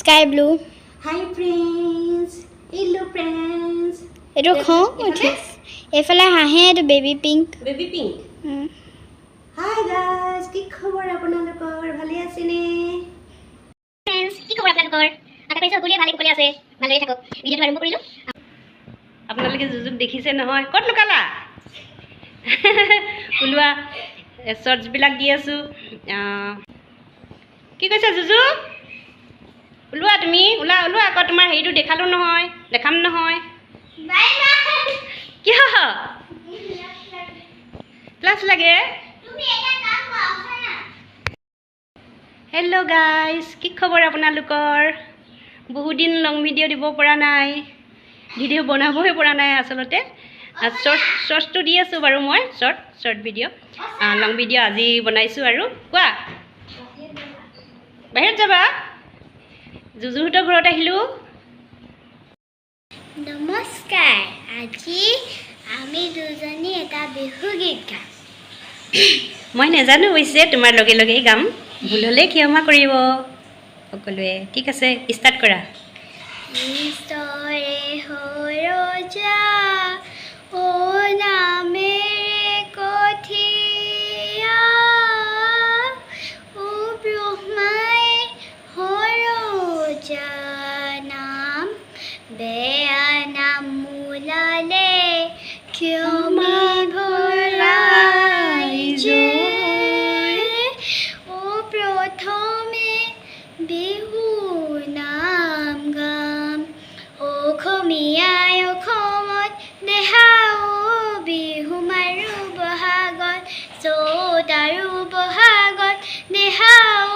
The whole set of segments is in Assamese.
Sky blue. হাই ফ্ৰেণ্ডছ, হেল্ল' ফ্ৰেণ্ডছ। এইটো খাওঁ উঠি এইফালে হাঁহে, এইটো baby pink. Baby pink. Hi guys, কি খবৰ আপোনালোকৰ? ভালে আছেনে? ফ্ৰেণ্ডছ, কি খবৰ আপোনালোকৰ? আশা কৰিছোঁ সকলোৱে ভালে কুশলে আছে, ভালদৰে থাকক। ভিডিঅ'টো আৰম্ভ কৰিলোঁ। আপোনালোকে জুজুক দেখিছে নহয়, ক'ত লুকালা? ওলোৱা, শ্বৰ্টছবিলাক দি আছোঁ। কি কৈছা জুজু? ওলোৱা তুমি, ওলোৱা ওলোৱা আকৌ, তোমাৰ হেৰিটো দেখালোঁ নহয়, দেখাম নহয়। কিয় ক্লাছ লাগে? হেল্ল' গাইজ, কি খবৰ আপোনালোকৰ? বহুত দিন লং ভিডিঅ' দিব পৰা নাই, ভিডিঅ' বনাবই পৰা নাই আচলতে। শ্বৰ্টছটো দি আছোঁ বাৰু মই, শ্বৰ্ট ভিডিঅ', লং ভিডিঅ' আজি বনাইছোঁ আৰু। কোৱা, বাহিৰত যাবা? জুজুহঁতৰ ঘৰত আহিলোঁ। নমস্কাৰ, আজি আমি দুজনী এটা বিহু গীত গাম। মই নাজানো অৱশ্যে, তোমাৰ লগে লগেই গাম, ভুল হ'লে ক্ষমা কৰিব সকলোৱে। ঠিক আছে, ষ্টাৰ্ট কৰা। ঈশ্বৰে সৰজা ও নামেৰে কঠিয়া, ও ব্ৰহ্মাই সৰজা নাম, বেয়া নাম মোলালে ক্ষমা ভৰাই জয়, ও প্ৰথমে বিহু নাম গাম, অসমীয়াই অসমত দেহাও বিহু মাৰো বহাগত, চ'ত আৰু বহাগত দেহাও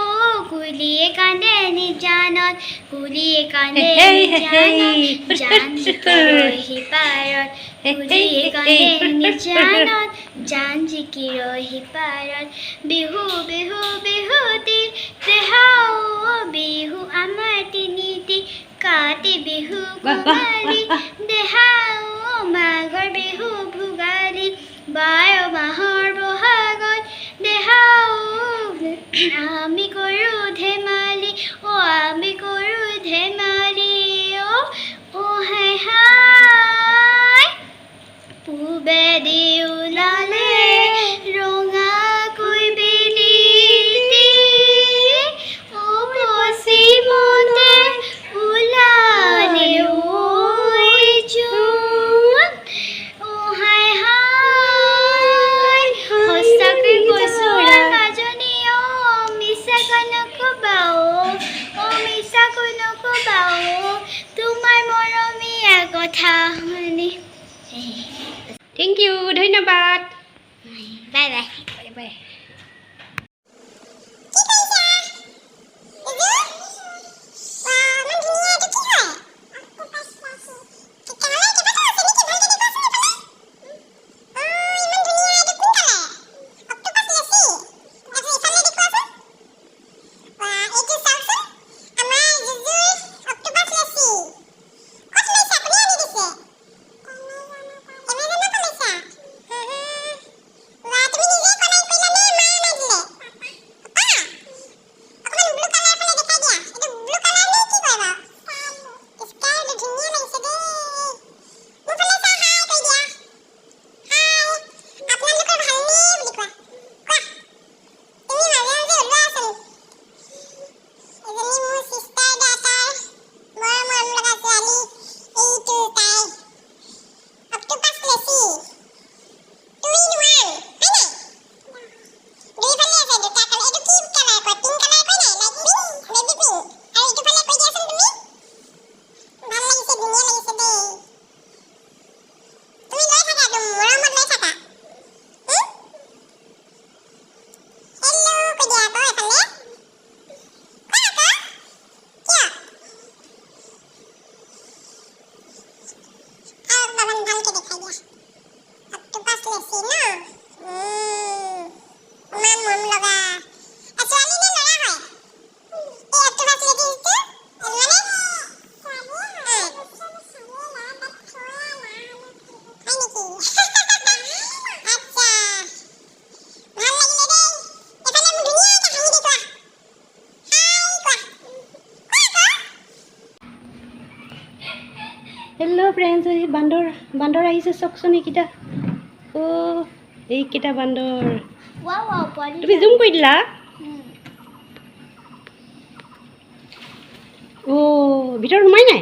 কুলিয়ে কান্দে নিজানত, কুলিয়ে কান্দে নিজানত, জান জিকিৰ সিপাৰত, কুলিয়ে কান্দে নিজানত, জান জিকিৰ সিপাৰত, বিহু বিহু বিহুতি দেহাও বিহু আমাৰ তিনিটি, কাতি বিহু কঙালী দেহাও মাঘৰ বিহু ভোগালী, 12 মাহৰ বহাগত দেহাও আমি কৰোঁ ধেমালি, আমি কৰোঁ ধেমালি, অ হাই হাই পূবেদি ওলালে ৰঙাকৈ বেলিটি, ও পশ্চিমতে ওলালে ঐ জোন, অ হাই হাই সঁচাকৈ কৈছোঁ মাজনী, মিছাকৈ নক'বা, মিছাকৈ নক'বা, তোমাৰ মৰমীয়া কথা শুনি। থেংক ইউ, ধন্যবাদ। Bye bye. বাই। হেল্ল' ফ্ৰেণ্ডছ, এই বান্দৰ আহিছে চাওকচোন এইকেইটা। অ' এইকেইটা বান্দৰ। ৱাও ৱাও পোৱালি। তুমি জুম কৰি দিলা? অ' ভিতৰত সোমাই নাই?